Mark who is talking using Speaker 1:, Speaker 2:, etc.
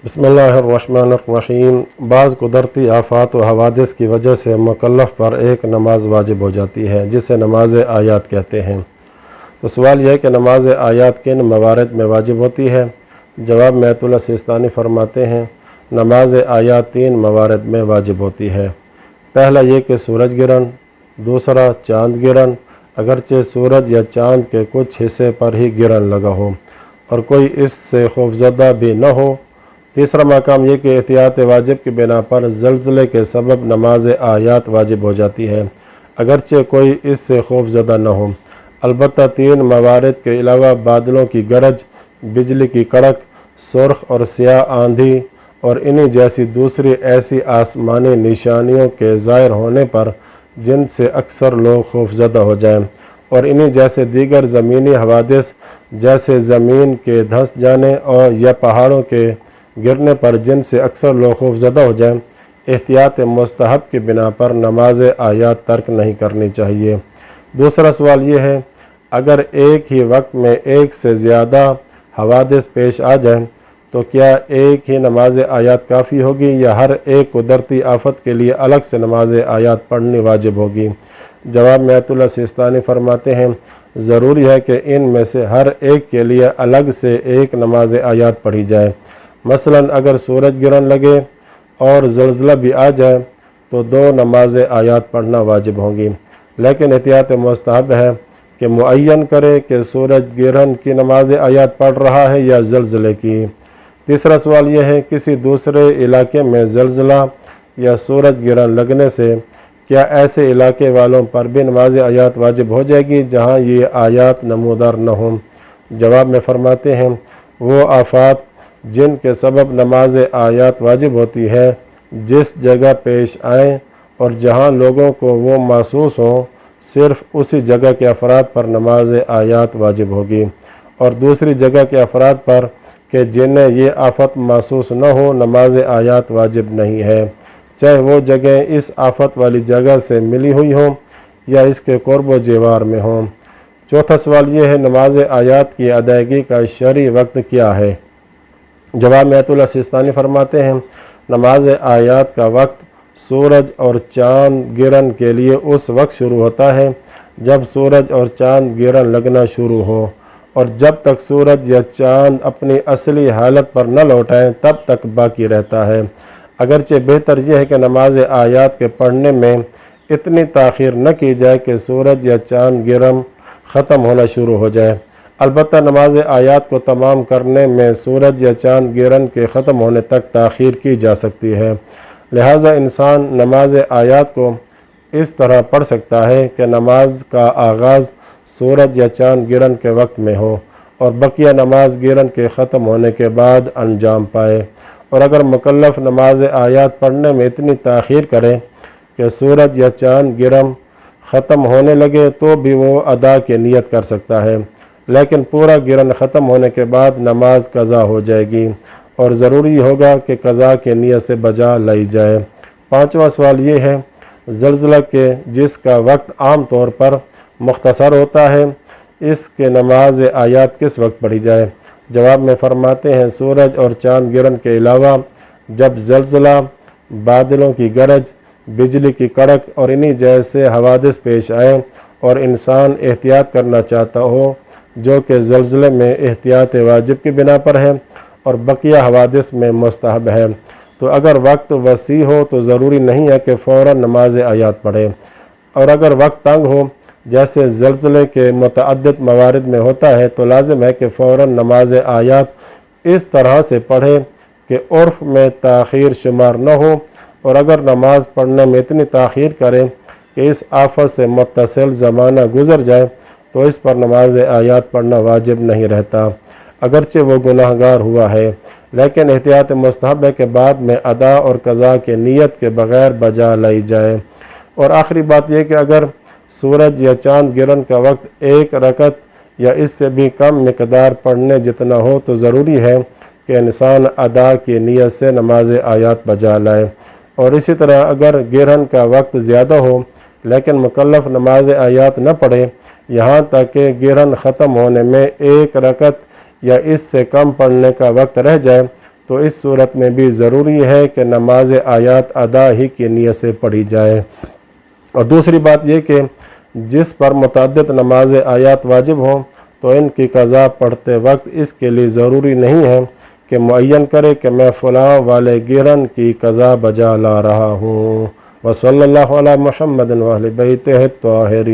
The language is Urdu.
Speaker 1: بسم اللہ الرحمن الرحیم۔ بعض قدرتی آفات و حوادث کی وجہ سے مکلف پر ایک نماز واجب ہو جاتی ہے جسے نماز آیات کہتے ہیں۔ تو سوال یہ ہے کہ نماز آیات کن موارد میں واجب ہوتی ہے؟ جواب میں آیت اللہ سیستانی فرماتے ہیں نماز آیات 3 موارد میں واجب ہوتی ہے۔ پہلا یہ کہ سورج گرہن، دوسرا چاند گرہن، اگرچہ سورج یا چاند کے کچھ حصے پر ہی گرہن لگا ہو اور کوئی اس سے خوفزدہ بھی نہ ہو۔ تیسرا مقام یہ کہ احتیاط واجب کی بنا پر زلزلے کے سبب نماز آیات واجب ہو جاتی ہے اگرچہ کوئی اس سے خوف زدہ نہ ہو۔ البتہ 3 موارد کے علاوہ بادلوں کی گرج، بجلی کی کڑک، سرخ اور سیاہ آندھی اور انہی جیسی دوسری ایسی آسمانی نشانیوں کے ظاہر ہونے پر جن سے اکثر لوگ خوف زدہ ہو جائیں، اور انہی جیسے دیگر زمینی حوادث جیسے زمین کے دھنس جانے اور یا پہاڑوں کے گرنے پر جن سے اکثر لوگ خوف زدہ ہو جائیں، احتیاط مستحب کی بنا پر نماز آیات ترک نہیں کرنی چاہیے۔ دوسرا سوال یہ ہے اگر ایک ہی وقت میں ایک سے زیادہ حوادث پیش آ جائیں تو کیا ایک ہی نماز آیات کافی ہوگی یا ہر ایک قدرتی آفت کے لیے الگ سے نماز آیات پڑھنی واجب ہوگی؟ جواب میں آیت اللہ سیستانی فرماتے ہیں ضروری ہے کہ ان میں سے ہر ایک کے لیے الگ سے ایک نماز آیات پڑھی جائے۔ مثلا اگر سورج گرہن لگے اور زلزلہ بھی آ جائے تو 2 نماز آیات پڑھنا واجب ہوں گی، لیکن احتیاط مستحب ہے کہ معین کرے کہ سورج گرہن کی نماز آیات پڑھ رہا ہے یا زلزلے کی۔ تیسرا سوال یہ ہے کسی دوسرے علاقے میں زلزلہ یا سورج گرہن لگنے سے کیا ایسے علاقے والوں پر بھی نماز آیات واجب ہو جائے گی جہاں یہ آیات نمودار نہ ہوں؟ جواب میں فرماتے ہیں وہ آفات جن کے سبب نماز آیات واجب ہوتی ہے جس جگہ پیش آئیں اور جہاں لوگوں کو وہ محسوس ہوں صرف اسی جگہ کے افراد پر نماز آیات واجب ہوگی، اور دوسری جگہ کے افراد پر کہ جنہیں یہ آفت محسوس نہ ہو نماز آیات واجب نہیں ہے، چاہے وہ جگہ اس آفت والی جگہ سے ملی ہوئی ہوں یا اس کے قرب و جوار میں ہوں۔ چوتھا سوال یہ ہے نماز آیات کی ادائیگی کا شرعی وقت کیا ہے؟ جواب میں آیت اللہ سیستانی فرماتے ہیں نماز آیات کا وقت سورج اور چاند گرہن کے لیے اس وقت شروع ہوتا ہے جب سورج اور چاند گرہن لگنا شروع ہو، اور جب تک سورج یا چاند اپنی اصلی حالت پر نہ لوٹائیں تب تک باقی رہتا ہے۔ اگرچہ بہتر یہ ہے کہ نماز آیات کے پڑھنے میں اتنی تاخیر نہ کی جائے کہ سورج یا چاند گرہن ختم ہونا شروع ہو جائے، البتہ نماز آیات کو تمام کرنے میں سورج یا چاند گرہن کے ختم ہونے تک تاخیر کی جا سکتی ہے۔ لہٰذا انسان نماز آیات کو اس طرح پڑھ سکتا ہے کہ نماز کا آغاز سورج یا چاند گرہن کے وقت میں ہو اور بقیہ نماز گرہن کے ختم ہونے کے بعد انجام پائے، اور اگر مکلف نماز آیات پڑھنے میں اتنی تاخیر کرے کہ سورج یا چاند گرہن ختم ہونے لگے تو بھی وہ ادا کی نیت کر سکتا ہے، لیکن پورا گرہن ختم ہونے کے بعد نماز قضا ہو جائے گی اور ضروری ہوگا کہ قضا کی نیت سے بجا لائی جائے۔ پانچواں سوال یہ ہے زلزلہ کے جس کا وقت عام طور پر مختصر ہوتا ہے اس کے نماز آیات کس وقت پڑھی جائے؟ جواب میں فرماتے ہیں سورج اور چاند گرہن کے علاوہ جب زلزلہ، بادلوں کی گرج، بجلی کی کڑک اور انہی جیسے حوادث پیش آئیں اور انسان احتیاط کرنا چاہتا ہو جو کہ زلزلے میں احتیاط واجب کی بنا پر ہے اور بقیہ حوادث میں مستحب ہے، تو اگر وقت وسیع ہو تو ضروری نہیں ہے کہ فوراً نماز آیات پڑھے، اور اگر وقت تنگ ہو جیسے زلزلے کے متعدد موارد میں ہوتا ہے تو لازم ہے کہ فوراً نماز آیات اس طرح سے پڑھے کہ عرف میں تاخیر شمار نہ ہو، اور اگر نماز پڑھنے میں اتنی تاخیر کرے کہ اس آفت سے متصل زمانہ گزر جائے تو اس پر نماز آیات پڑھنا واجب نہیں رہتا اگرچہ وہ گناہ گار ہوا ہے، لیکن احتیاط مستحب ہے کہ بعد میں ادا اور قضا کی نیت کے بغیر بجا لائی جائے۔ اور آخری بات یہ کہ اگر سورج یا چاند گرہن کا وقت 1 رکعت یا اس سے بھی کم مقدار پڑھنے جتنا ہو تو ضروری ہے کہ انسان ادا کی نیت سے نماز آیات بجا لائے، اور اسی طرح اگر گرہن کا وقت زیادہ ہو لیکن مکلف نماز آیات نہ پڑھے یہاں تک کہ گرہن ختم ہونے میں 1 رکعت یا اس سے کم پڑھنے کا وقت رہ جائے تو اس صورت میں بھی ضروری ہے کہ نماز آیات ادا ہی کی نیت سے پڑھی جائے۔ اور دوسری بات یہ کہ جس پر متعدد نماز آیات واجب ہوں تو ان کی قضا پڑھتے وقت اس کے لیے ضروری نہیں ہے کہ معین کرے کہ میں فلاں والے گرن کی قضا بجا لا رہا ہوں۔ وصلی اللہ علی محمد و اہل بیتہ الطاہرین۔